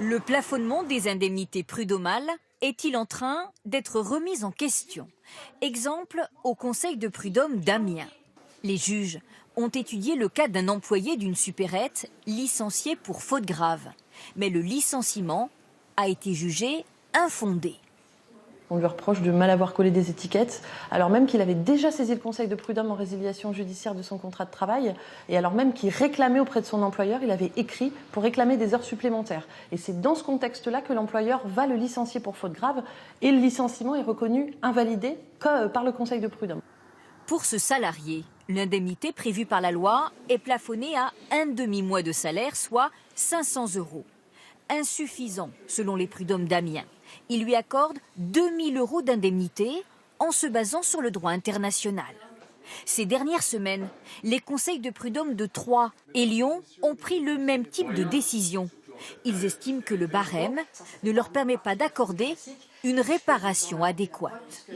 Le plafonnement des indemnités prud'homales est-il en train d'être remis en question? Exemple au Conseil de prud'homme d'Amiens. Les juges ont étudié le cas d'un employé d'une supérette licencié pour faute grave. Mais le licenciement a été jugé infondé. On lui reproche de mal avoir collé des étiquettes, alors même qu'il avait déjà saisi le Conseil de prud'homme en résiliation judiciaire de son contrat de travail, et alors même qu'il réclamait auprès de son employeur, il avait écrit pour réclamer des heures supplémentaires. Et c'est dans ce contexte-là que l'employeur va le licencier pour faute grave, et le licenciement est reconnu invalidé par le Conseil de prud'homme. Pour ce salarié, l'indemnité prévue par la loi est plafonnée à un demi-mois de salaire, soit 500 €. Insuffisant selon les prud'hommes d'Amiens. Il lui accorde 2000 € d'indemnité en se basant sur le droit international. Ces dernières semaines, les conseils de prud'hommes de Troyes et Lyon ont pris le même type de décision. Ils estiment que le barème ne leur permet pas d'accorder une réparation adéquate.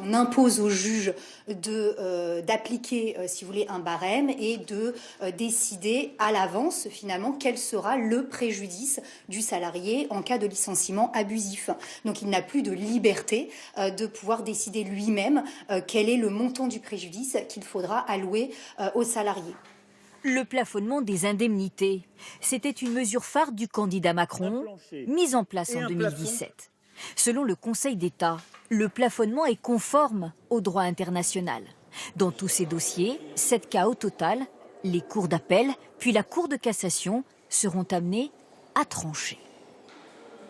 On impose aux juges d'appliquer, si vous voulez, un barème et de décider à l'avance, finalement, quel sera le préjudice du salarié en cas de licenciement abusif. Donc il n'a plus de liberté de pouvoir décider lui-même quel est le montant du préjudice qu'il faudra allouer au salarié. Le plafonnement des indemnités, c'était une mesure phare du candidat Macron, mise en place en 2017. Selon le Conseil d'État, le plafonnement est conforme au droit international. Dans tous ces dossiers, 7 cas au total, les cours d'appel puis la Cour de cassation seront amenés à trancher.